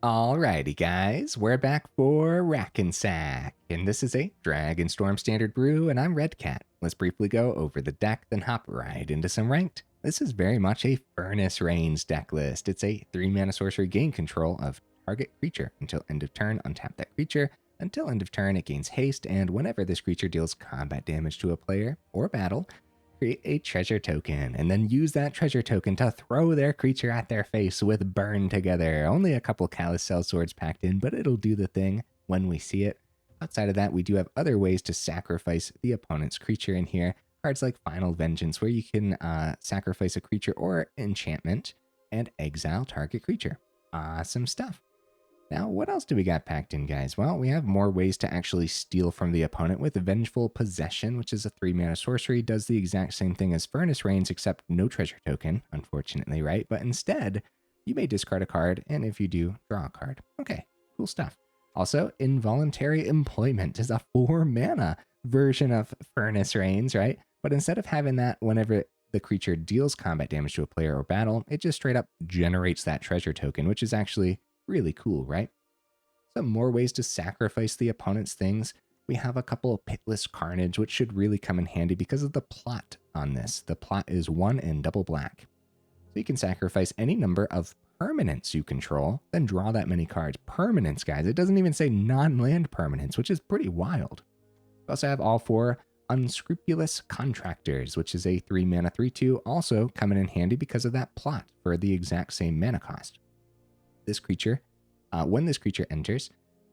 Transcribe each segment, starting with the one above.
Alrighty guys, we're back for Rack and Sack, and this is a Dragonstorm Standard brew, and I'm Red Cat. Let's briefly go over the deck, then hop right into some Ranked. This is very much a Furnace Reins deck list. It's a 3-mana sorcery, gain control of target creature. Until end of turn, untap that creature. Until end of turn, it gains haste, and whenever this creature deals combat damage to a player or battle, create a treasure token, and then use that treasure token to throw their creature at their face with Burn Together. Only a couple Callous Sell-Swords packed in, but it'll do the thing when we see it. Outside of that, we do have other ways to sacrifice the opponent's creature in here. Cards like Final Vengeance, where you can sacrifice a creature or enchantment and exile target creature. Awesome stuff. Now, what else do we got packed in, guys? Well, we have more ways to actually steal from the opponent with Vengeful Possession, which is a 3-mana sorcery. Does the exact same thing as Furnace Reins, except no treasure token, unfortunately, right? But instead, you may discard a card, and if you do, draw a card. Okay, cool stuff. Also, Involuntary Employment is a 4-mana version of Furnace Reins, right? But instead of having that whenever the creature deals combat damage to a player or battle, it just straight up generates that treasure token, which is actually really cool, right? Some more ways to sacrifice the opponent's things. We have a couple of Pitiless Carnage, which should really come in handy because of the plot on this. The plot is 1 and double black. So you can sacrifice any number of permanents you control, then draw that many cards. Permanents, guys. It doesn't even say non-land permanents, which is pretty wild. We also have all 4 Unscrupulous Contractors, which is a 3-mana 3/2, also coming in handy because of that plot for the exact same mana cost. This creature, when this creature enters,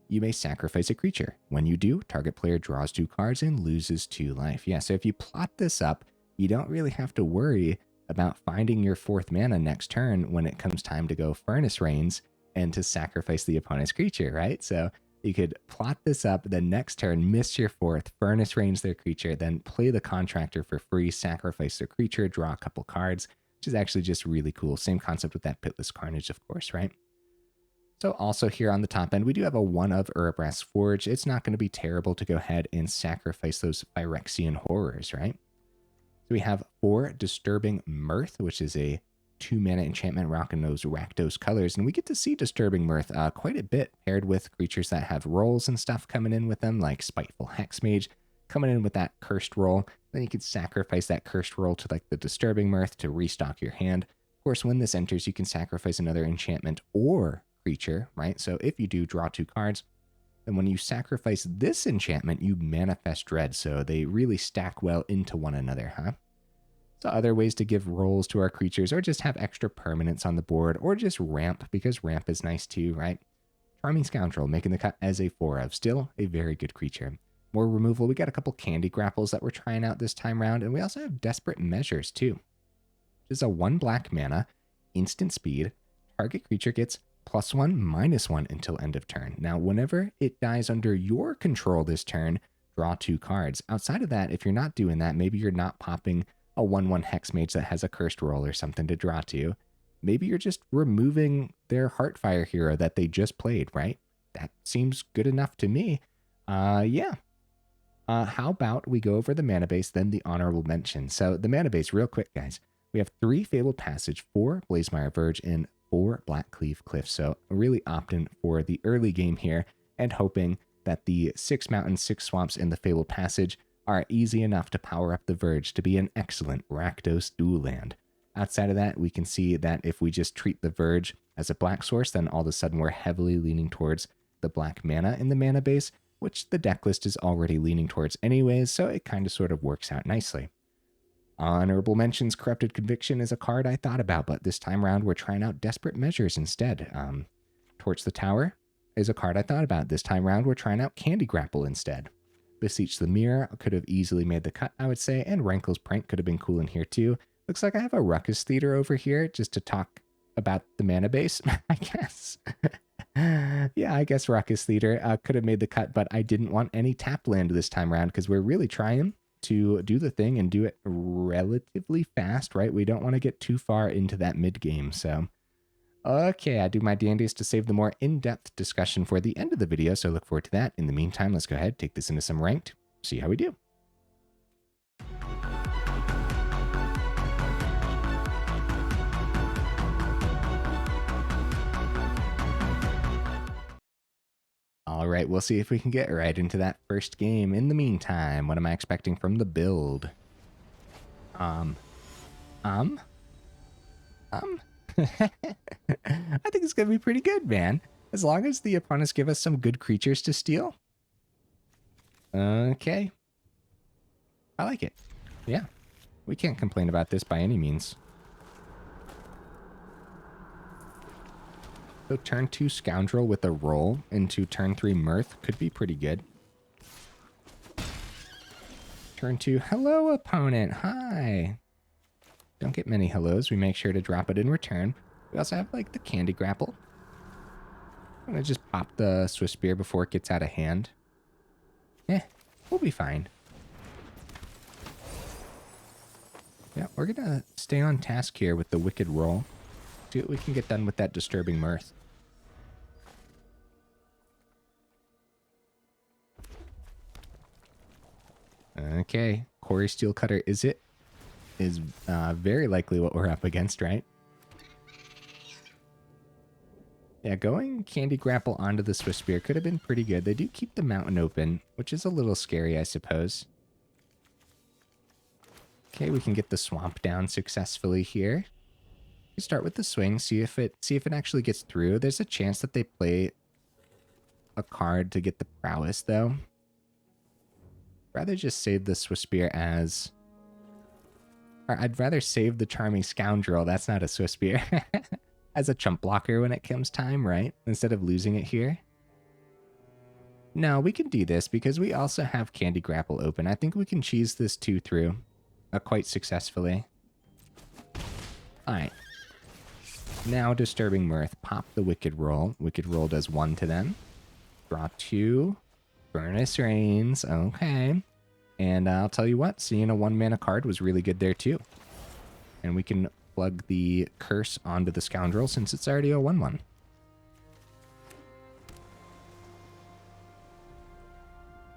you may sacrifice a creature. When you do, target player draws 2 cards and loses 2 life. Yeah, so if you plot this up, you don't really have to worry about finding your 4th mana next turn when it comes time to go Furnace Reins and to sacrifice the opponent's creature, right? So you could plot this up, then next turn, miss your 4th, Furnace Reins their creature, then play the Contractor for free, sacrifice their creature, draw a couple cards, which is actually just really cool. Same concept with that Pitiless Carnage, of course, right? So also here on the top end, we do have a 1 of Urabrask Forge. It's not going to be terrible to go ahead and sacrifice those Phyrexian Horrors, right? So we have 4 Disturbing Mirth, which is a 2-mana enchantment rocking those Rakdos colors. And we get to see Disturbing Mirth quite a bit paired with creatures that have rolls and stuff coming in with them, like Spiteful Hexmage coming in with that cursed roll. Then you could sacrifice that cursed roll to like the Disturbing Mirth to restock your hand. Of course, when this enters, you can sacrifice another enchantment or creature, right? So if you do draw 2 cards, then when you sacrifice this enchantment, you manifest dread. So they really stack well into one another, huh? So other ways to give rolls to our creatures, or just have extra permanents on the board, or just ramp, because ramp is nice too, right? Charming Scoundrel making the cut as a 4 of, still a very good creature. More removal, we got a couple Candy Grapples that we're trying out this time around, and we also have Desperate Measures too, which is a 1 black mana, instant speed, target creature gets +1/-1 until end of turn. Now, whenever it dies under your control this turn, draw 2 cards. Outside of that, if you're not doing that, maybe you're not popping a 1/1 Hexmage that has a cursed roll or something to draw to. Maybe you're just removing their Heartfire hero that they just played, right? That seems good enough to me. Yeah. How about we go over the mana base, then the honorable mention. So the mana base, real quick, guys. We have 3 Fabled Passage, 4 Blazemire Verge, and 4 Blackcleave Cliffs. So really opting for the early game here and hoping that the 6 mountains, 6 swamps, and the Fabled Passage are easy enough to power up the Verge to be an excellent Rakdos dual land. Outside of that, we can see that if we just treat the Verge as a black source, then all of a sudden we're heavily leaning towards the black mana in the mana base, which the deck list is already leaning towards anyways, so it kind of sort of works out nicely. Honorable mentions, Corrupted Conviction is a card I thought about, but this time around we're trying out Desperate Measures instead. Torch the Tower is a card I thought about. This time around we're trying out Candy Grapple instead. Beseech the Mirror could have easily made the cut, I would say, and Rankle's Prank could have been cool in here too. Looks like I have a Ruckus Theater over here just to talk about the mana base, I guess. Yeah, I guess Ruckus Theater could have made the cut, but I didn't want any tap land this time around because we're really trying to do the thing and do it relatively fast, right? We don't want to get too far into that mid game. So, okay, I do my dandiest to save the more in-depth discussion for the end of the video. So look forward to that. In the meantime, let's go ahead, take this into some ranked, see how we do. All right, we'll see if we can get right into that first game. In the meantime, what am I expecting from the build? I think it's gonna be pretty good, man. As long as the opponents give us some good creatures to steal. Okay. I like it. Yeah. We can't complain about this by any means. So turn 2 Scoundrel with a roll into turn 3 Mirth could be pretty good. Turn 2, hello opponent, hi. Don't get many hellos, we make sure to drop it in return. We also have like the Candy Grapple. I'm gonna just pop the Swift Spear before it gets out of hand. We'll be fine. Yeah, we're gonna stay on task here with the Wicked Roll. See what we can get done with that Disturbing Mirth. Okay, Quarry Steelcutter is it? Is very likely what we're up against, right? Yeah, going Candy Grapple onto the Swift Spear could have been pretty good. They do keep the mountain open, which is a little scary, I suppose. Okay, we can get the swamp down successfully here. We start with the swing, see if it actually gets through. There's a chance that they play a card to get the prowess, though. Rather just save the Swift Spear as... Or I'd rather save the Charming Scoundrel, that's not a Swift Spear, as a chump blocker when it comes time, right? Instead of losing it here. No, we can do this because we also have Candy Grapple open. I think we can cheese this 2 through quite successfully. Alright. Now Disturbing Mirth. Pop the Wicked Roll. Wicked Roll does 1 to them. Draw 2. Furnace Reins. Okay. And I'll tell you what, seeing a 1-mana card was really good there too. And we can plug the Curse onto the Scoundrel since it's already a 1/1.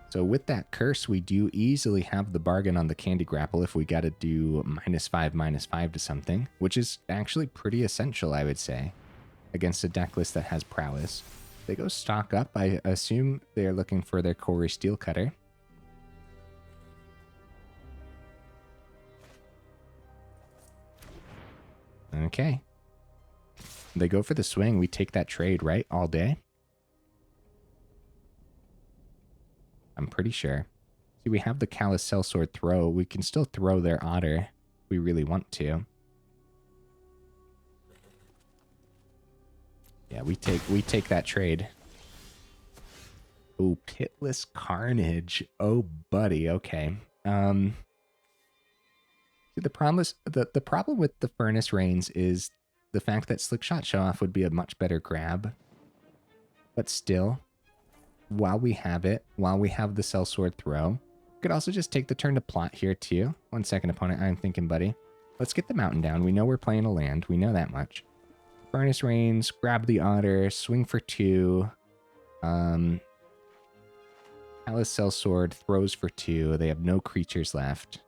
So with that Curse, we do easily have the bargain on the Candy Grapple if we got to do -5/-5 to something, which is actually pretty essential, I would say, against a deck list that has prowess. They go stock up. I assume they're looking for their Quarry Steelcutter. Okay. They go for the swing. We take that trade, right? All day. I'm pretty sure. See, we have the Callous Sell-Sword throw. We can still throw their Otter if we really want to. Yeah, we take that trade. Oh, Pitiless Carnage. Oh, buddy. Okay. The problem with the Furnace Reins is the fact that Slickshot Show-Off would be a much better grab. But still, while we have it, while we have the Sell-Sword throw, we could also just take the turn to plot here too. 1 second, opponent. I'm thinking, buddy. Let's get the mountain down. We know we're playing a land. We know that much. Furnace Reins, grab the Otter, swing for 2. Callous Sell-Sword throws for 2. They have no creatures left.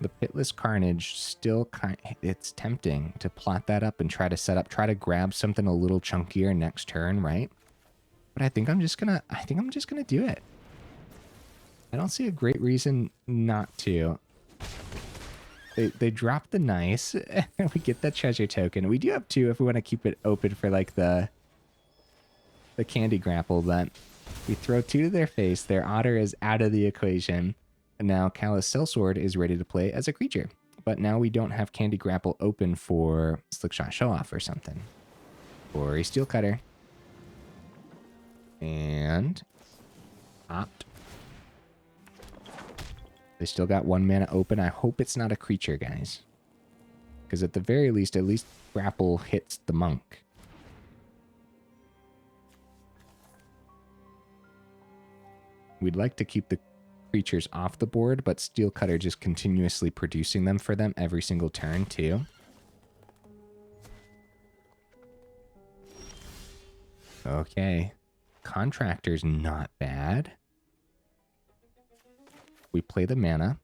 The Pitiless Carnage still it's tempting to plot that up and try to set up, try to grab something a little chunkier next turn, right? But I think I'm just gonna do it. I don't see a great reason not to. They drop the nice, and we get that treasure token. We do have 2 if we want to keep it open for like the Candy Grapple, but we throw 2 to their face. Their Otter is out of the equation. And now Callous Sell-Sword is ready to play as a creature. But now we don't have Candy Grapple open for Slickshot Show-Off or something. Or a Steelcutter. And opt. They still got 1 mana open. I hope it's not a creature, guys. Because at the very least, at least Grapple hits the monk. We'd like to keep the creatures off the board, but Steelcutter just continuously producing them for them every single turn too. Okay. Contractor's not bad. We play the mana.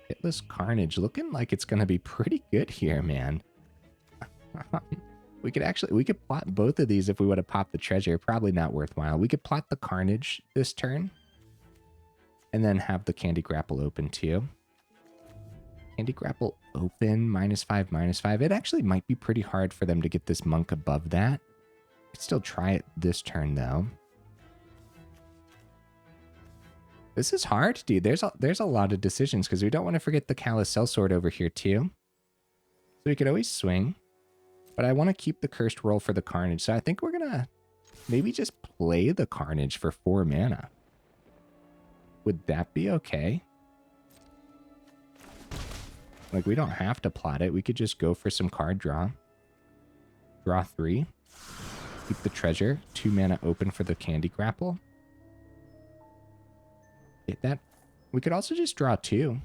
Pitiless Carnage looking like it's going to be pretty good here, man. We could plot both of these if we would have popped the treasure. Probably not worthwhile. We could plot the Carnage this turn. And then have the Candy Grapple open too. Candy Grapple open, -5, -5. It actually might be pretty hard for them to get this monk above that. Could still try it this turn though. This is hard, dude. There's a lot of decisions because we don't want to forget the Callous Sell-Sword over here too. So we could always swing. But I want to keep the Cursed Roll for the Carnage. So I think we're going to maybe just play the Carnage for 4 mana. Would that be okay? Like, we don't have to plot it. We could just go for some card draw. Draw 3. Keep the treasure. 2 mana open for the Candy Grapple. Hit that. We could also just draw 2.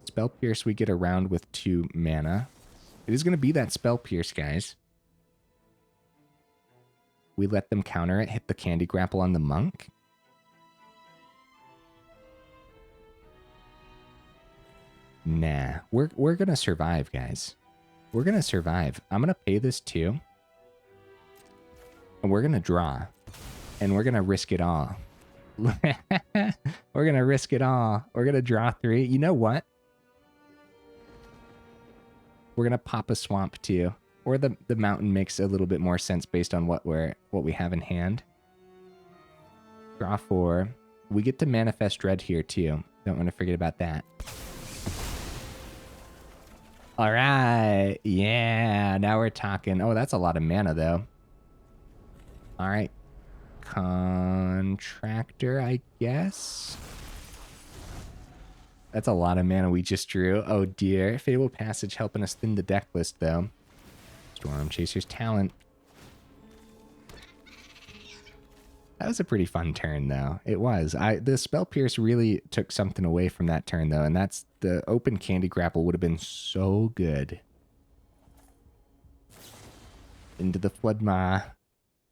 Spell Pierce we get around with 2 mana. It is going to be that Spell Pierce, guys. We let them counter it, hit the Candy Grapple on the monk. Nah, we're going to survive, guys. We're going to survive. I'm going to pay this 2. And we're going to draw. And we're going to risk it all. We're going to risk it all. We're going to draw 3. You know what? We're going to pop a swamp too. Or the mountain makes a little bit more sense based on what we have in hand. Draw 4. We get to manifest Dread here too. Don't want to forget about that. All right. Yeah, now we're talking. Oh, that's a lot of mana though. All right. Contractor, I guess. That's a lot of mana we just drew. Oh dear. Fabled Passage helping us thin the deck list though. Storm Chaser's Talent. That was a pretty fun turn though. It was. The Spell Pierce really took something away from that turn though, and that's the open Candy Grapple would have been so good. Into the Floodmaw.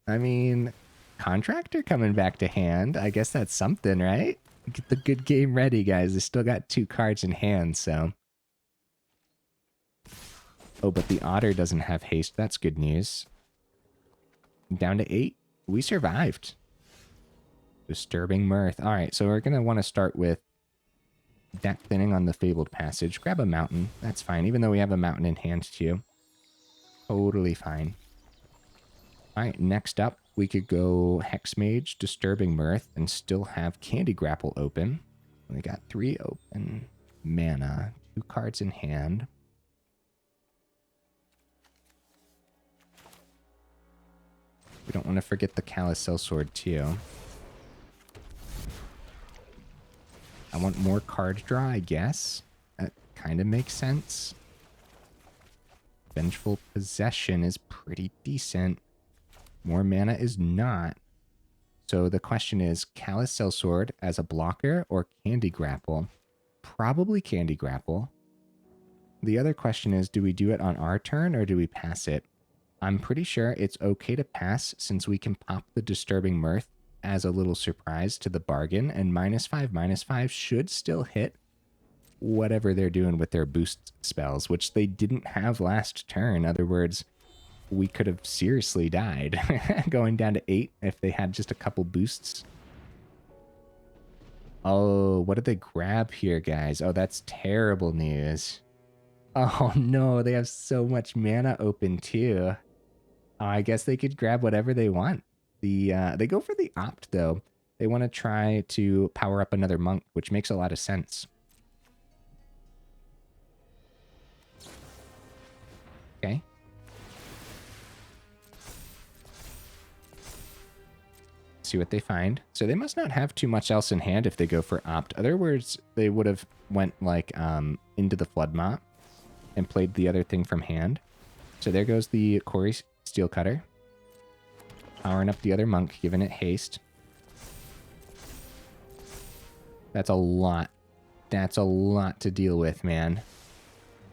I mean, Contractor coming back to hand. I guess that's something, right? Get the good game ready, guys. They still got 2 cards in hand, so. Oh, but the Otter doesn't have haste. That's good news. Down to 8. We survived. Disturbing Mirth. All right, so we're going to want to start with deck thinning on the Fabled Passage. Grab a mountain. That's fine, even though we have a mountain in hand too. Totally fine. All right, next up, we could go Hexmage, Disturbing Mirth, and still have Candy Grapple open. We got 3 open mana, 2 cards in hand. We don't want to forget the Callous Sell-Sword too. I want more card draw, I guess. That kind of makes sense. Vengeful Possession is pretty decent. More mana is not. So the question is, Callous Sell-Sword as a blocker or Candy Grapple? Probably Candy Grapple. The other question is, do we do it on our turn or do we pass it? I'm pretty sure it's okay to pass since we can pop the Disturbing Mirth as a little surprise to the bargain, and -5/-5 should still hit whatever they're doing with their boost spells, which they didn't have last turn. In other words, we could have seriously died going down to 8 if they had just a couple boosts. Oh, what did they grab here, guys? Oh, that's terrible news. Oh no, they have so much mana open too. I guess they could grab whatever they want. They go for the opt though. They want to try to power up another monk, which makes a lot of sense. Okay. See what they find. So they must not have too much else in hand if they go for opt. Other words, they would have went like into the Floodmaw and played the other thing from hand. So there goes the Quarry Steelcutter. Powering up the other monk, giving it haste. That's a lot. That's a lot to deal with, man.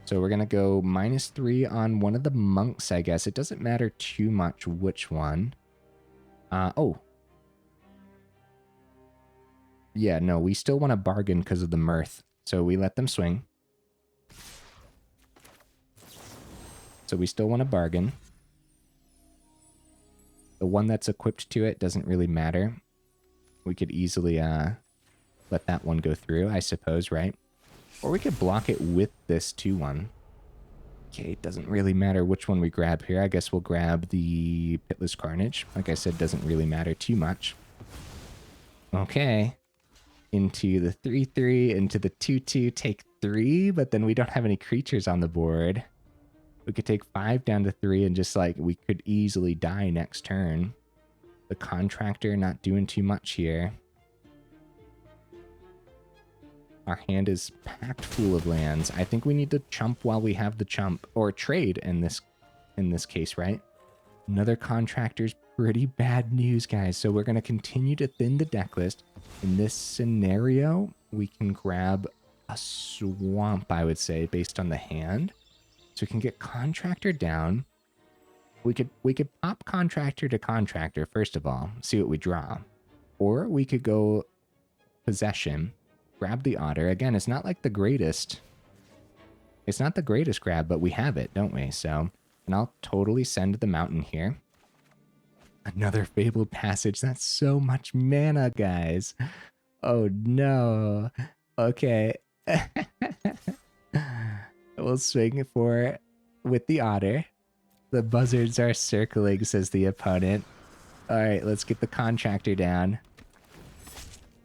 So we're going to go -3 on one of the monks, I guess. It doesn't matter too much which one. Oh. Yeah, no, we still want to bargain because of the Mirth. So we let them swing. So we still want to bargain. The one that's equipped to it doesn't really matter. We could easily let that one go through, I suppose, right? Or we could block it with this 2-1. Okay, it doesn't really matter which one we grab here. I guess we'll grab the Pitiless Carnage. Like I said, doesn't really matter too much. Okay. Into the 3-3, into the 2-2, take 3, but then we don't have any creatures on the board. We could take 5 down to 3 and just like, we could easily die next turn. The Contractor not doing too much here. Our hand is packed full of lands. I think we need to chump while we have the chump, or trade in this case, right? Another Contractor's pretty bad news, guys. So we're going to continue to thin the deck list. In this scenario, we can grab a Swamp, I would say, based on the hand. So we can get Contractor down. We could pop Contractor to Contractor, first of all, see what we draw. Or we could go Possession, grab the Otter. Again, it's not like the greatest. It's not the greatest grab, but we have it, don't we? So, and I'll totally send the Mountain here. Another Fabled Passage. That's so much mana, guys. Oh, no. Okay. We'll swing for with the Otter. The buzzards are circling, says the opponent. All right, let's get the Contractor down.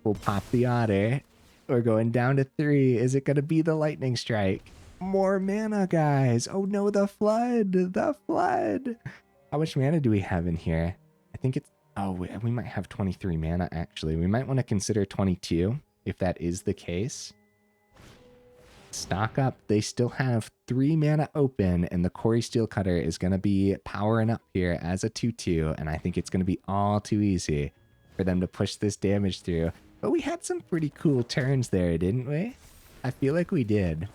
We'll pop the Otter. We're going down to 3. Is it going to be the Lightning Strike? More mana, guys. Oh no, the Flood. The Flood. How much mana do we have in here? I think it's... Oh, we might have 23 mana, actually. We might want to consider 22, if that is the case. Stock up. They still have 3 mana open, and the Quarry Steelcutter is going to be powering up here as a 2-2, and I think it's going to be all too easy for them to push this damage through. But we had some pretty cool turns there, didn't we? I feel like we did.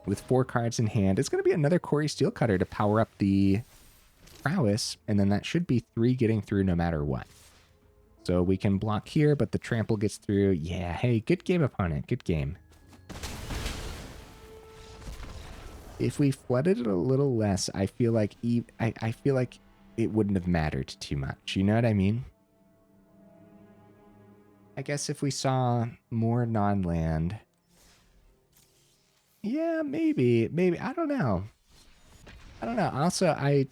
With 4 cards in hand, it's going to be another Quarry Steelcutter to power up the prowess, and then that should be 3 getting through no matter what. So we can block here, but the trample gets through. Yeah, hey, good game, opponent. Good game. If we flooded it a little less, I feel like I feel like it wouldn't have mattered too much. You know what I mean? I guess if we saw more non-land, yeah, maybe. I don't know. Also, I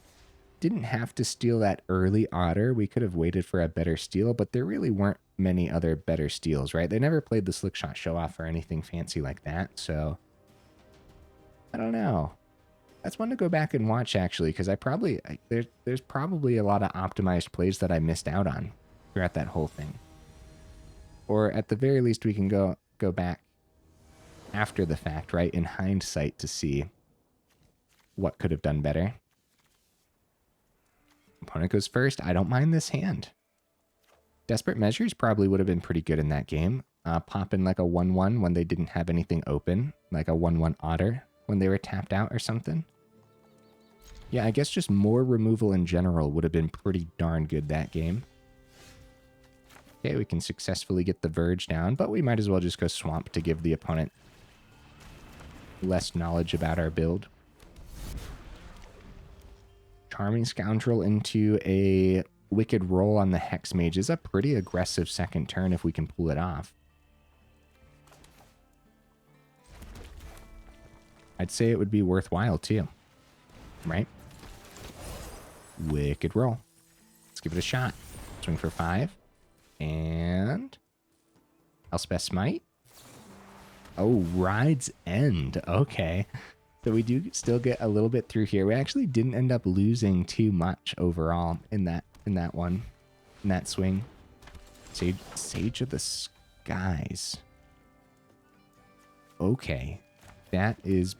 didn't have to steal that early Otter. We could have waited for a better steal, but there really weren't many other better steals, right? They never played the Slickshot Show-Off or anything fancy like that, so I don't know. That's one to go back and watch, actually, because there's probably a lot of optimized plays that I missed out on throughout that whole thing. Or at the very least, we can go back after the fact, right, in hindsight, to see what could have done better. Opponent goes first. I don't mind this hand. Desperate Measures probably would have been pretty good in that game. Pop in like a 1-1 when they didn't have anything open, like a 1-1 Otter when they were tapped out or something. Yeah, I guess just more removal in general would have been pretty darn good that game. Okay, we can successfully get the Verge down, but we might as well just go Swamp to give the opponent less knowledge about our build. Charming Scoundrel into a Wicked Roll on the Hexmage is a pretty aggressive second turn if we can pull it off. I'd say it would be worthwhile too, right? Wicked Roll. Let's give it a shot. Swing for 5. And Elspeth Smite. Oh, Ride's End. Okay. So we do still get a little bit through here. We actually didn't end up losing too much overall in that swing. Sage of the Skies. Okay. That is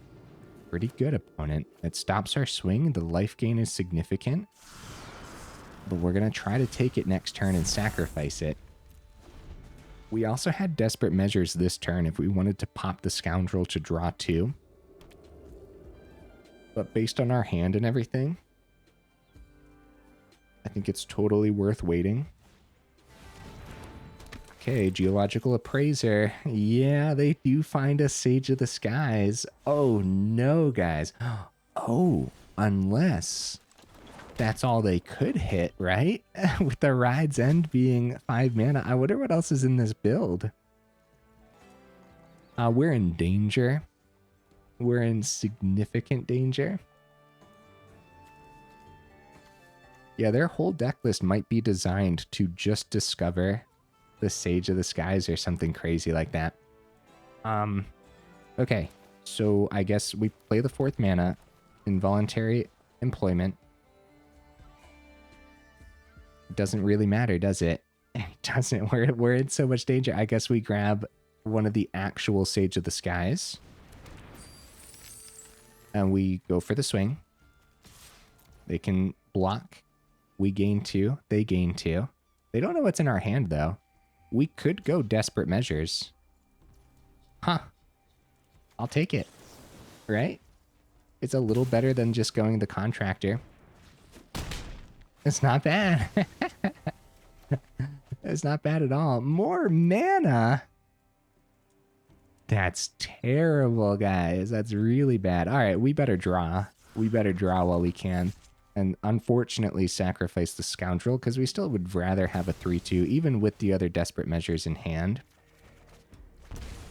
pretty good, opponent. It stops our swing. The life gain is significant. But we're going to try to take it next turn and sacrifice it. We also had Desperate Measures this turn if we wanted to pop the Scoundrel to draw 2. But based on our hand and everything, I think it's totally worth waiting. Okay, Geological Appraiser. Yeah, they do find a Sage of the Skies. Oh no, guys. Oh, unless that's all they could hit, right? With the Ride's End being 5 mana. I wonder what else is in this build. We're in danger. We're in significant danger. Yeah, their whole deck list might be designed to just discover the Sage of the Skies or something crazy like that. Okay, so I guess we play the 4th mana, Involuntary Employment. It doesn't really matter, does it? It doesn't. We're in so much danger. I guess we grab one of the actual Sage of the Skies. And we go for the swing. They can block. We gain 2. They gain 2. They don't know what's in our hand, though. We could go Desperate Measures. Huh. I'll take it. Right? It's a little better than just going the Contractor. It's not bad. It's not bad at all. More mana? That's terrible, guys. That's really bad. All right, we better draw. We better draw while we can. And unfortunately sacrifice the Scoundrel, because we still would rather have a 3-2, even with the other Desperate Measures in hand.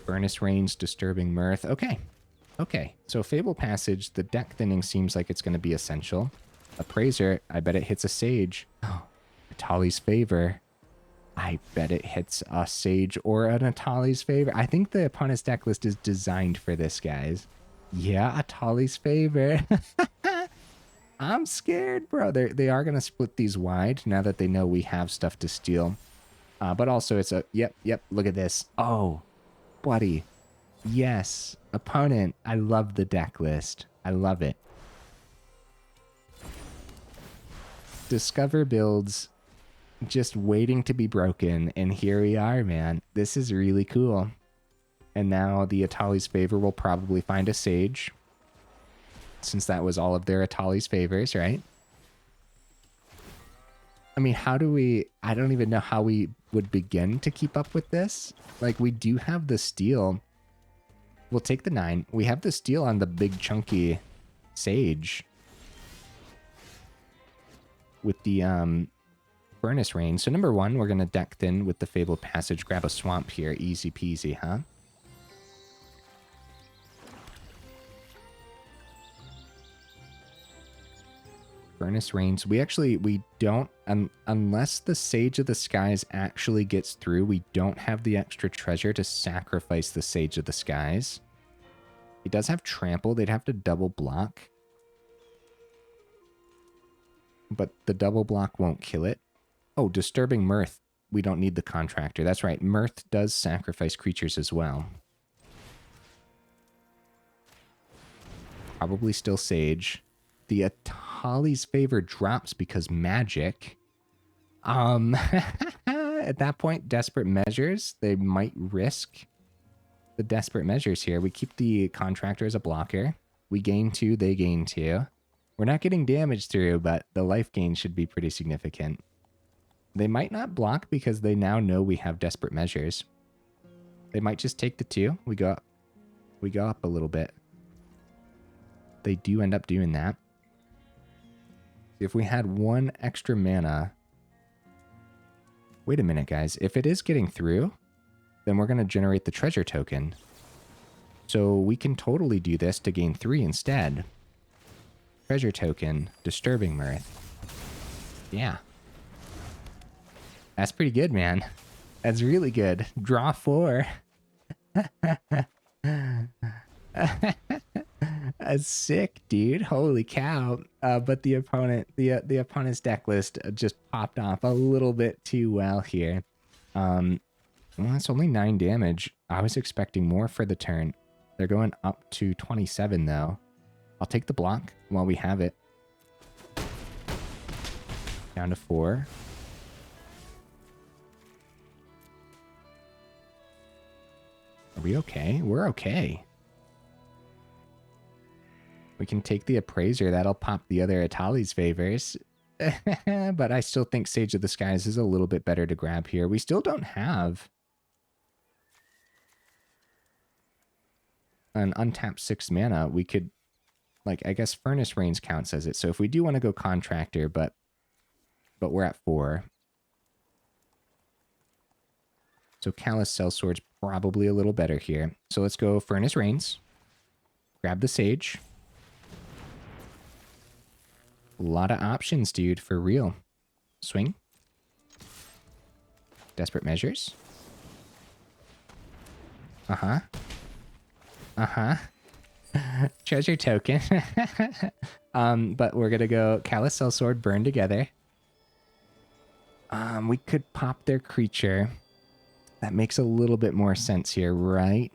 Furnace Reins, Disturbing Mirth. Okay. Okay, so Fabled Passage, the deck thinning seems like it's going to be essential. Appraiser, I bet it hits a Sage. Oh, Atali's Favor. I bet it hits a Sage or an Atali's Favor. I think the opponent's deck list is designed for this, guys. Yeah, Atali's Favor. I'm scared, bro. They are going to split these wide now that they know we have stuff to steal. But also it's a... Yep, look at this. Oh, buddy. Yes, opponent. I love the deck list. I love it. Discover builds just waiting to be broken, and here we are, man. This is really cool. And now the Atali's Favor will probably find a Sage, since that was all of their Atali's Favors, right? I mean, how do we... I don't even know how we would begin to keep up with this. Like, we do have the steal. We'll take the 9. We have the steal on the big chunky Sage. With the Furnace Reins. So number 1, we're going to deck thin with the Fabled Passage. Grab a Swamp here. Easy peasy, huh? Furnace Reins. We don't, unless the Sage of the Skies actually gets through, we don't have the extra treasure to sacrifice the Sage of the Skies. It does have Trample. They'd have to double block. But the double block won't kill it. Oh, Disturbing Mirth. We don't need the Contractor. That's right. Mirth does sacrifice creatures as well. Probably still Sage. The Atali's Favor drops because magic. At that point, Desperate Measures. They might risk the Desperate Measures here. We keep the Contractor as a blocker. We gain 2, they gain 2. We're not getting damage through, but the life gain should be pretty significant. They might not block because they now know we have Desperate Measures. They might just take the 2. We go up a little bit. They do end up doing that. If we had 1 extra mana... Wait a minute, guys. If it is getting through, then we're going to generate the treasure token. So we can totally do this to gain 3 instead. Treasure token, Disturbing Mirth. Yeah. That's pretty good, man. That's really good. Draw 4. That's sick, dude. Holy cow. But the opponent's deck list just popped off a little bit too well here. Well, that's only 9 damage. I was expecting more for the turn. They're going up to 27, though. I'll take the block while we have it. Down to 4. Are we okay? We're okay. We can take the Appraiser. That'll pop the other Atali's Favors. But I still think Sage of the Skies is a little bit better to grab here. We still don't have an untapped 6 mana. We could like, I guess Furnace Reins counts as it. So if we do want to go Contractor, but we're at 4. So Callous Sell-Sword's probably a little better here. So let's go Furnace Reins. Grab the Sage. A lot of options, dude, for real. Swing. Desperate Measures. Uh-huh. Uh-huh. Treasure Token. But we're gonna go Callous Sell-Sword, Burn together. We could pop their creature. That makes a little bit more sense here, right?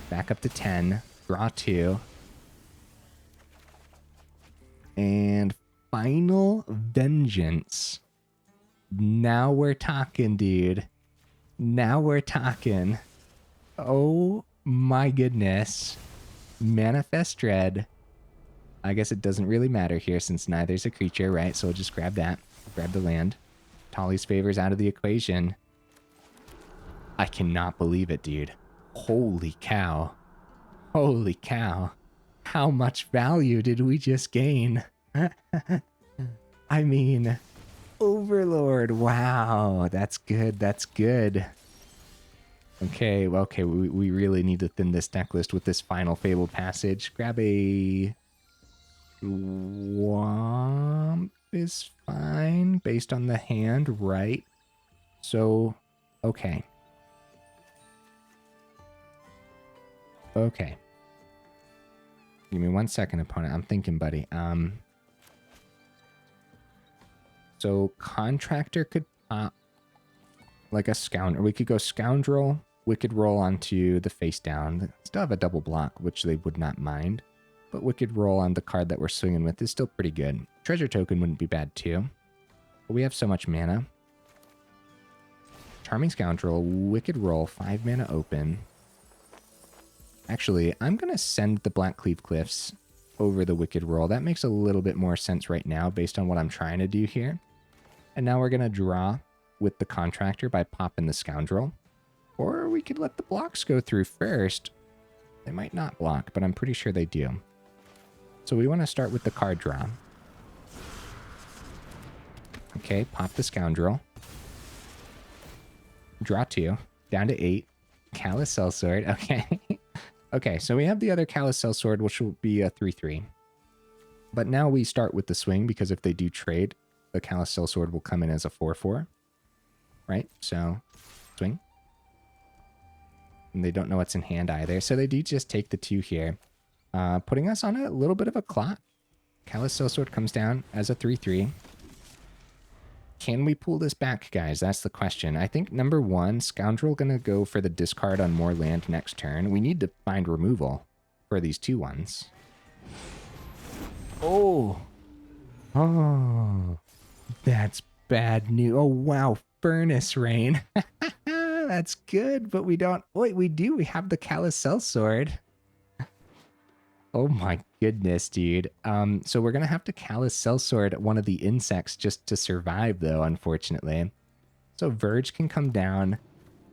Back up to 10. Draw 2. And Final Vengeance. Now we're talking, dude. Now we're talking. Oh my goodness. Manifest Dread. I guess it doesn't really matter here since neither's a creature, right? So we'll just grab that. Grab the land. Tali's Favor's out of the equation. I cannot believe it, dude. Holy cow. Holy cow. How much value did we just gain? I mean, Overlord. Wow. That's good. That's good. Okay, well, okay, we really need to thin this deck list with this final Fabled Passage. Grab a Womp is fine based on the hand, right? So, okay. Okay. Give me 1 second, opponent. I'm thinking, buddy. So Contractor could pop like a Scoundrel. We could go Scoundrel, Wicked Roll onto the face down. Still have a double block, which they would not mind. But Wicked Roll on the card that we're swinging with is still pretty good. Treasure Token wouldn't be bad too. But we have so much mana. Charming Scoundrel, Wicked Roll, 5 mana open. Actually, I'm going to send the Blackcleave Cliffs over the Wicked Roll. That makes a little bit more sense right now based on what I'm trying to do here. And now we're going to draw with the Contractor by popping the Scoundrel. Or we could let the blocks go through first. They might not block, but I'm pretty sure they do. So we want to start with the card draw. Okay, pop the Scoundrel. Draw 2. Down to 8. Callous Sell-Sword. Okay. Okay, so we have the other Callous Sell-Sword, which will be a 3/3. But now we start with the swing, because if they do trade, the Callous Sell-Sword will come in as a 4/4. Right? So, swing. And they don't know what's in hand either. So they do just take the 2 here. Putting us on a little bit of a clock. Callous Sell-Sword comes down as a 3/3. Can we pull this back, guys? That's the question. I think number 1, Scoundrel gonna go for the discard on more land next turn. We need to find removal for these 2/1s. Oh. Oh. That's bad news. Oh, wow. Furnace Rein. That's good, but we don't... Wait, we do. We have the Callous Sell-Sword. Oh my goodness, dude. So we're gonna have to Callous Sell-Sword one of the insects just to survive, though, unfortunately. So Verge can come down.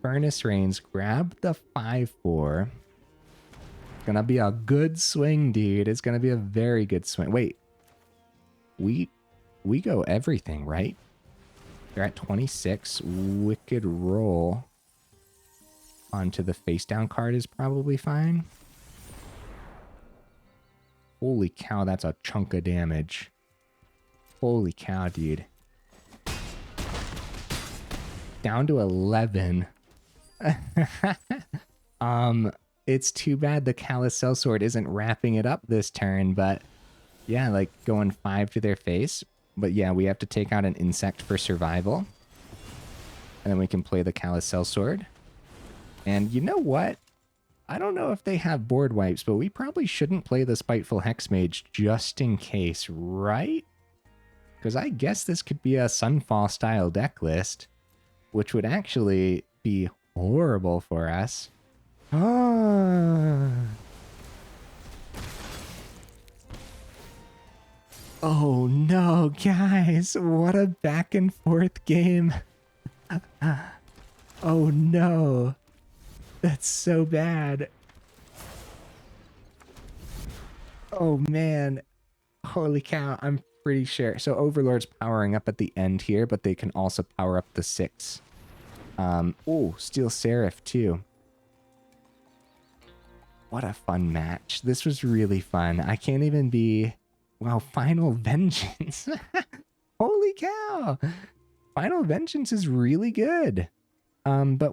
Furnace Reins, grab the 5/4. It's gonna be a good swing, dude. It's gonna be a very good swing. Wait. We go everything, right? They're at 26. Wicked Roll onto the face down card is probably fine. Holy cow, that's a chunk of damage. Holy cow, dude. Down to 11. It's too bad the Callous Sell-Sword isn't wrapping it up this turn, but yeah, like going 5 to their face. But yeah, we have to take out an insect for survival. And then we can play the Callous Sell-Sword. And you know what? I don't know if they have board wipes, but we probably shouldn't play the Spiteful Hexmage just in case, right? Because I guess this could be a Sunfall style deck list, which would actually be horrible for us. Oh no, guys, what a back and forth game. Oh no. That's so bad. Oh man, holy cow, I'm pretty sure. So Overlord's powering up at the end here, but they can also power up the 6. Oh, Steel Seraph too. What a fun match. This was really fun. I can't even be... Wow, Final Vengeance. Holy cow. Final Vengeance is really good. But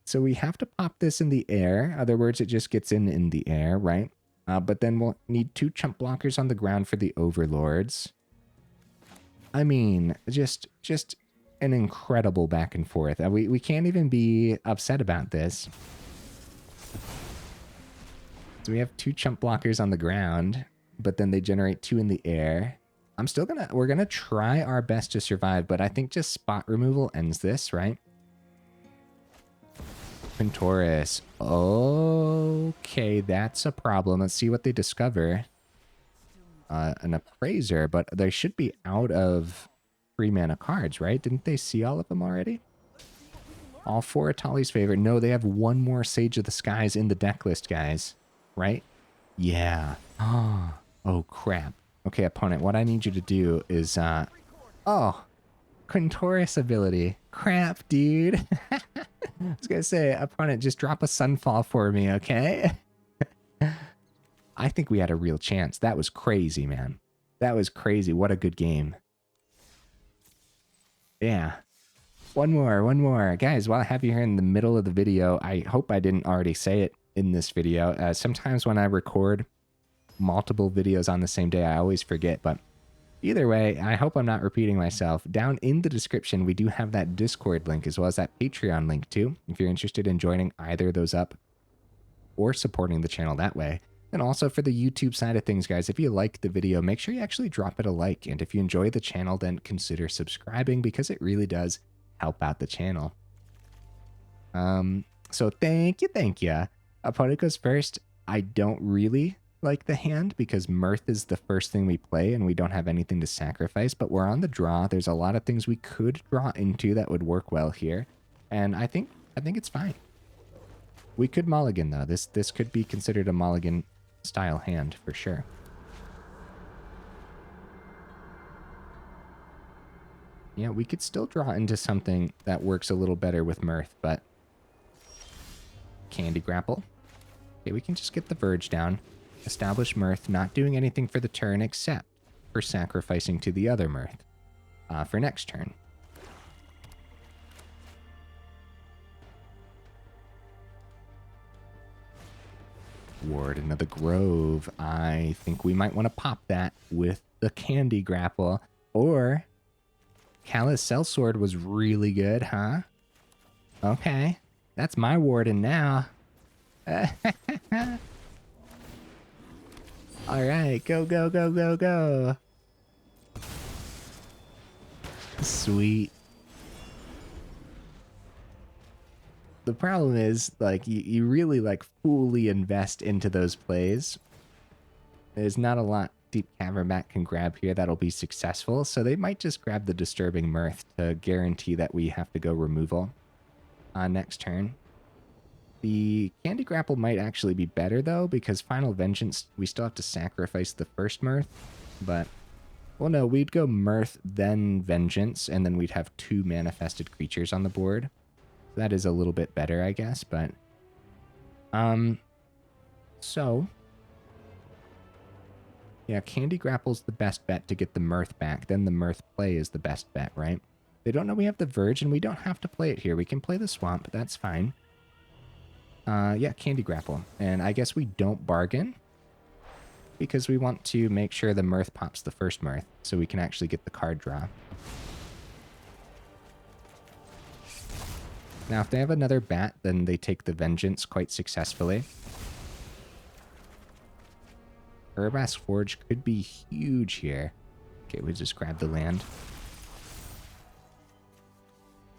so we have to pop this in the air. Other words, it just gets in the air, right? But then we'll need 2 chump blockers on the ground for the Overlords. I mean, just an incredible back and forth. We can't even be upset about this. So we have 2 chump blockers on the ground, but then they generate 2 in the air. We're gonna try our best to survive, but I think just spot removal ends this, right? Quintoris. Okay, that's a problem. Let's see what they discover. An Appraiser, but they should be out of 3 mana cards, right? Didn't they see all of them already? All 4 Atali's favor. No, they have 1 more Sage of the Skies in the deck list, guys. Right? Yeah. Oh, crap. Okay, opponent, what I need you to do is, oh, Quintoris ability. Crap, dude. I was gonna say, opponent, just drop a Sunfall for me, okay? I think we had a real chance. That was crazy, man. That was crazy. What a good game. Yeah. One more. Guys, while I have you here in the middle of the video, I hope I didn't already say it in this video. Sometimes when I record multiple videos on the same day, I always forget, but either way, I hope I'm not repeating myself. Down in the description, we do have that Discord link as well as that Patreon link too, if you're interested in joining either of those up or supporting the channel that way. And also for the YouTube side of things, guys, if you like the video, make sure you actually drop it a like. And if you enjoy the channel, then consider subscribing because it really does help out the channel. So thank you. Opponent goes first. I don't really like the hand because Mirth is the first thing we play and we don't have anything to sacrifice, but we're on the draw. There's a lot of things we could draw into that would work well here. And I think it's fine. We could mulligan though. This could be considered a mulligan style hand for sure. Yeah, we could still draw into something that works a little better with Mirth, but Candy Grapple. Okay, we can just get the Verge down. Establish Mirth, not doing anything for the turn except for sacrificing to the other Mirth for next turn. Warden of the Grove. I think we might want to pop that with the Candy Grapple. Or Callous Sell-Sword was really good, huh? Okay, that's my Warden now. Alright, go. Sweet. The problem is, like, you really, like, fully invest into those plays. There's not a lot Deep Cavernback can grab here that'll be successful, so they might just grab the Disturbing Mirth to guarantee that we have to go removal next turn. The Candy Grapple might actually be better, though, because Final Vengeance, we still have to sacrifice the first Mirth, but... Well, no, we'd go Mirth, then Vengeance, and then we'd have 2 manifested creatures on the board. That is a little bit better, I guess, but... So... Yeah, Candy Grapple's the best bet to get the Mirth back, then the Mirth play is the best bet, right? They don't know we have the Verge, and we don't have to play it here. We can play the Swamp, that's fine. Yeah, Candy Grapple. And I guess we don't bargain, because we want to make sure the Mirth pops the first Mirth, so we can actually get the card draw. Now, if they have another bat, then they take the Vengeance quite successfully. Urabrask Forge could be huge here. Okay, we just grab the land.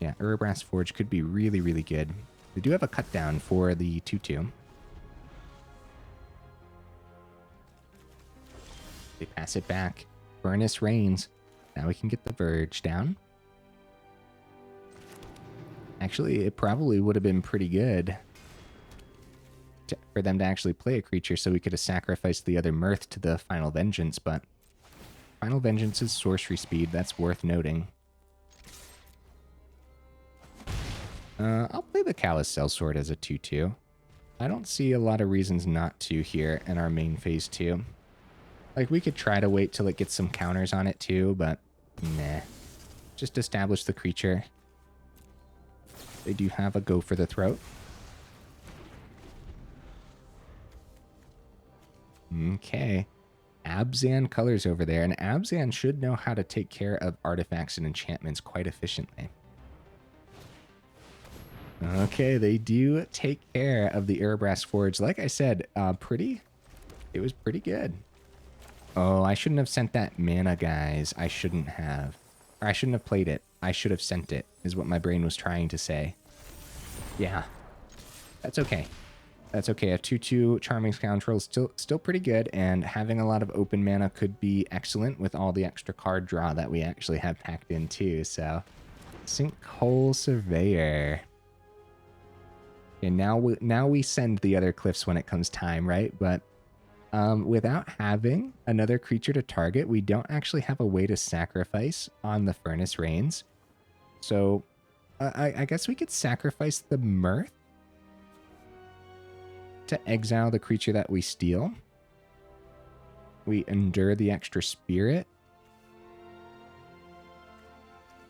Yeah, Urabrask Forge could be really, really good. They do have a cut down for the 2/2. They pass it back. Furnace Reins. Now we can get the Verge down. Actually, it probably would have been pretty good for them to actually play a creature, so we could have sacrificed the other Mirth to the Final Vengeance, but Final Vengeance is sorcery speed. That's worth noting. I'll play the Callous Sell-Sword as a 2/2. I don't see a lot of reasons not to here in our main phase 2. Like, we could try to wait till it gets some counters on it too, but nah. Just establish the creature. They do have a go for the throat. Okay. Abzan colors over there, and Abzan should know how to take care of artifacts and enchantments quite efficiently. Okay, they do take care of the Urabrask Forge. Like I said, it was pretty good. Oh, I shouldn't have sent that mana, guys. I shouldn't have. Or I shouldn't have played it. I should have sent it, is what my brain was trying to say. Yeah. That's okay. That's okay. A 2/2 Charming Scoundrel is still pretty good, and having a lot of open mana could be excellent with all the extra card draw that we actually have packed in too, so... Sinkhole Surveyor. And now we send the other cliffs when it comes time, right? But without having another creature to target, we don't actually have a way to sacrifice on the Furnace Reins. So I guess we could sacrifice the Mirth to exile the creature that we steal. We endure the extra spirit.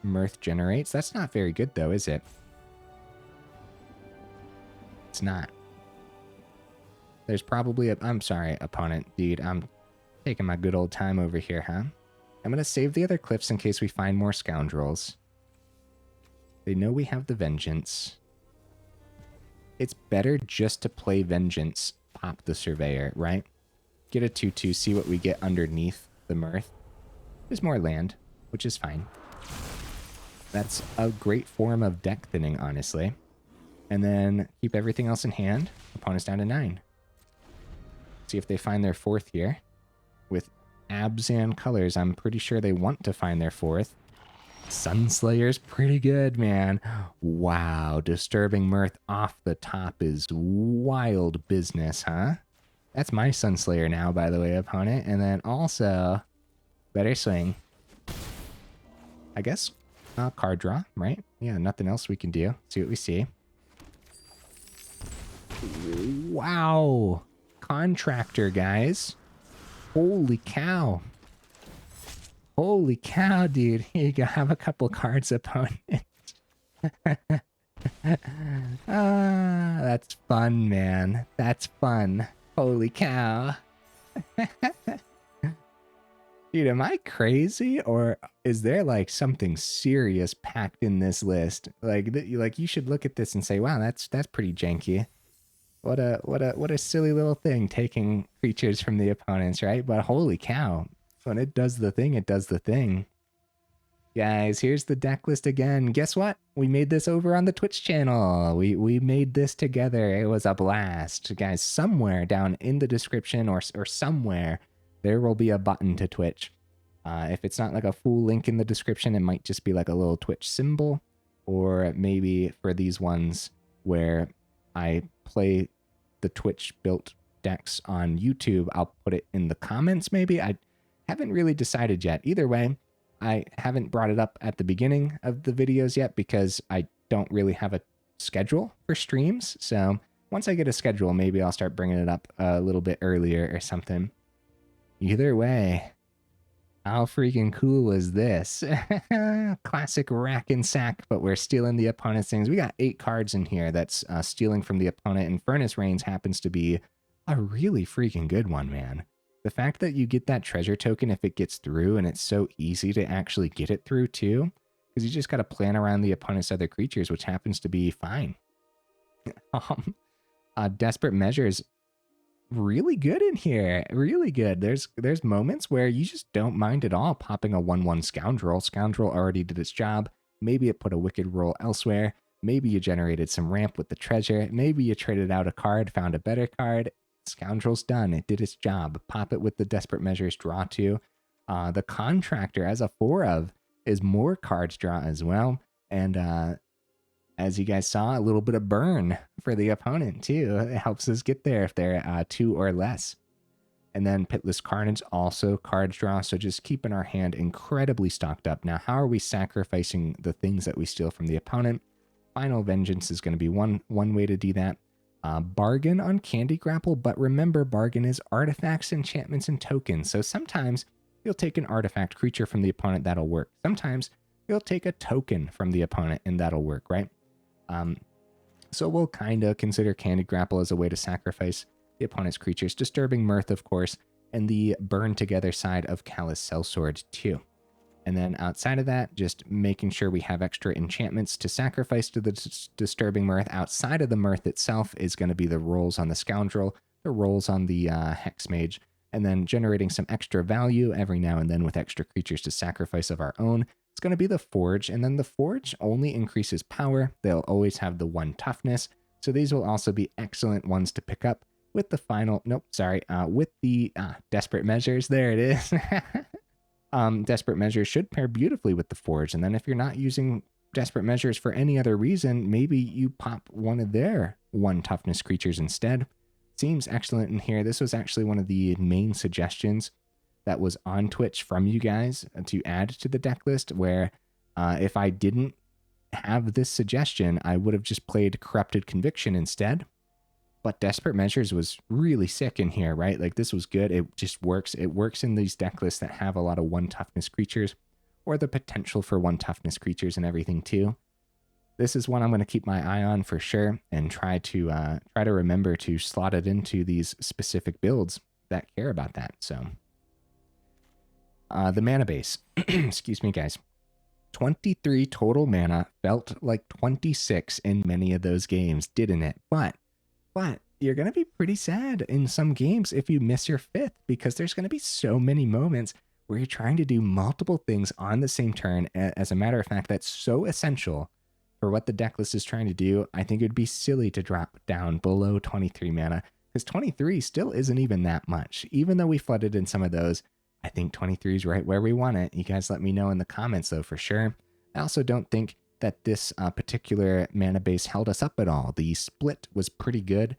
Mirth generates. That's not very good though, is it? It's not. There's probably I'm sorry, opponent, dude. I'm taking my good old time over here, huh? I'm going to save the other cliffs in case we find more scoundrels. They know we have the Vengeance. It's better just to play Vengeance, pop the Surveyor, right? Get a 2/2, see what we get underneath the Mirth. There's more land, which is fine. That's a great form of deck thinning, honestly. And then keep everything else in hand. Opponent's down to 9. See if they find their 4th here. With Abzan colors, I'm pretty sure they want to find their 4th. Sunslayer's pretty good, man. Wow, Disturbing Mirth off the top is wild business, huh? That's my Sunslayer now, by the way, opponent. And then also, better swing. I guess card draw, right? Yeah, nothing else we can do. See what we see. Wow. Contractor, guys. Holy cow. Holy cow, dude. Here you go. Have a couple cards, opponent. That's fun, man. That's fun. Holy cow. Dude, am I crazy, or is there like something serious packed in this list? Like you should look at this and say, "Wow, that's pretty janky." What a silly little thing, taking creatures from the opponents, right? But holy cow, when it does the thing, it does the thing. Guys, here's the deck list again. Guess what? We made this over on the Twitch channel. We made this together. It was a blast. Guys, somewhere down in the description or somewhere, there will be a button to Twitch. If it's not like a full link in the description, it might just be like a little Twitch symbol, or maybe for these ones where I play the Twitch built decks on YouTube, I'll put it in the comments maybe. I haven't really decided yet. Either way, I haven't brought it up at the beginning of the videos yet because I don't really have a schedule for streams. So once I get a schedule, maybe I'll start bringing it up a little bit earlier or something. Either way, how freaking cool is this? Classic rack and sack, but we're stealing the opponent's things. We got 8 cards in here that's stealing from the opponent, and Furnace Reins happens to be a really freaking good one, man. The fact that you get that treasure token if it gets through, and it's so easy to actually get it through too, because you just got to plan around the opponent's other creatures, which happens to be fine. Desperate Measures, really good in here. Really good. There's moments where you just don't mind at all popping a 1/1 Scoundrel. Scoundrel already did its job. Maybe it put a wicked roll elsewhere. Maybe you generated some ramp with the treasure. Maybe you traded out a card, found a better card. Scoundrel's done. It did its job. Pop it with the Desperate Measures, draw 2. The Contractor, as a 4 of, is more cards draw as well. And as you guys saw, a little bit of burn for the opponent too. It helps us get there if they're 2 or less. And then Pitiless Carnage, also card draw, so just keeping our hand incredibly stocked up. Now, how are we sacrificing the things that we steal from the opponent? Final Vengeance is going to be one way to do that. Bargain on Candy Grapple, but remember, bargain is artifacts, enchantments, and tokens. So sometimes you'll take an artifact creature from the opponent, that'll work. Sometimes you'll take a token from the opponent, and that'll work, right? So we'll kind of consider Candy Grapple as a way to sacrifice the opponent's creatures. Disturbing Mirth, of course, and the burn together side of Callous Sell-Sword too. And then outside of that, just making sure we have extra enchantments to sacrifice to the Disturbing Mirth. Outside of the Mirth itself is going to be the rolls on the Scoundrel, the rolls on the Hexmage, and then generating some extra value every now and then with extra creatures to sacrifice of our own. It's going to be the Forge, and then the Forge only increases power. They'll always have the 1 toughness, so these will also be excellent ones to pick up with the final, with the Desperate Measures. There it is. Desperate Measures should pair beautifully with the Forge, and then if you're not using Desperate Measures for any other reason, maybe you pop one of their 1 toughness creatures instead. Seems excellent in here. This was actually one of the main suggestions that was on Twitch from you guys to add to the deck list, where if I didn't have this suggestion, I would have just played Corrupted Conviction instead. But Desperate Measures was really sick in here, right? Like, this was good. It just works. It works in these deck lists that have a lot of 1 toughness creatures, or the potential for 1 toughness creatures and everything too. This is one I'm going to keep my eye on for sure, and try to remember to slot it into these specific builds that care about that. So, the mana base. Excuse me, guys. 23 total mana felt like 26 in many of those games, didn't it? But you're going to be pretty sad in some games if you miss your 5th, because there's going to be so many moments where you're trying to do multiple things on the same turn. As a matter of fact, that's so essential for what the deck list is trying to do. I think it would be silly to drop down below 23 mana, because 23 still isn't even that much. Even though we flooded in some of those, I think 23 is right where we want it. You guys let me know in the comments, though, for sure. I also don't think that this particular mana base held us up at all. The split was pretty good.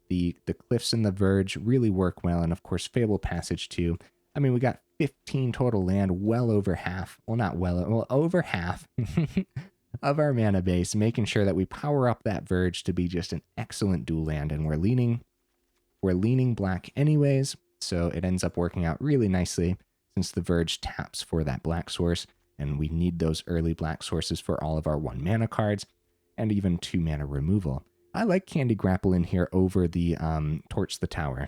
The Cliffs and the Verge really work well, and of course Fabled Passage too. I mean, we got 15 total land, well over half. Well, not well, over half of our mana base, making sure that we power up that Verge to be just an excellent dual land, and we're leaning black anyways, so it ends up working out really nicely since the Verge taps for that black source. And we need those early black sources for all of our 1 mana cards, and even 2 mana removal. I like Candy Grapple in here over the Torch the Tower.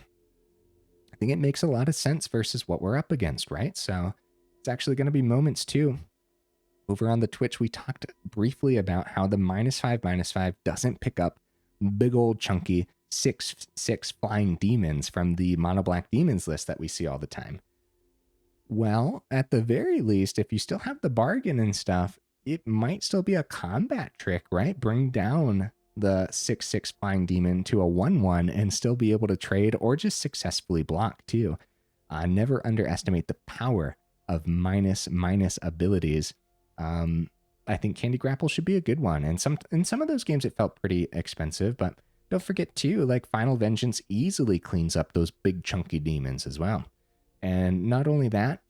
I think it makes a lot of sense versus what we're up against, right? So it's actually going to be moments too. Over on the Twitch, we talked briefly about how the -5/-5 doesn't pick up big old chunky 6/6 flying demons from the mono black demons list that we see all the time. Well, at the very least, if you still have the bargain and stuff, it might still be a combat trick, right? Bring down the 6/6 flying demon to a 1/1 and still be able to trade, or just successfully block too. Never underestimate the power of minus abilities. I think Candy Grapple should be a good one. And in some of those games it felt pretty expensive, but don't forget too, like Final Vengeance easily cleans up those big chunky demons as well. And not only that,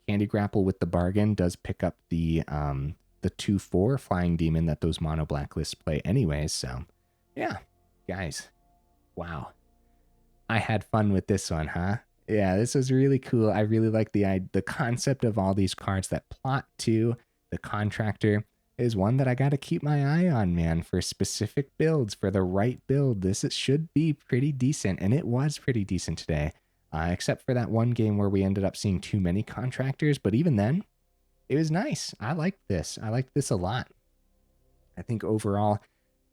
Candy Grapple with the bargain does pick up the 2/4 flying demon that those mono black lists play anyways. So yeah, guys, wow. I had fun with this one, huh? Yeah, this was really cool. I really like the concept of all these cards that plot to the Contractor is one that I got to keep my eye on, man, for specific builds, for the right build. Should be pretty decent, and it was pretty decent today. Except for that one game where we ended up seeing too many Contractors, but even then, it was nice. I liked this. I liked this a lot. I think overall,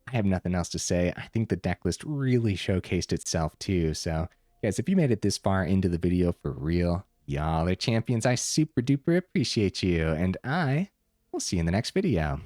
I have nothing else to say. I think the deck list really showcased itself too. So, guys, if you made it this far into the video for real, y'all are champions. I super duper appreciate you, and I will see you in the next video.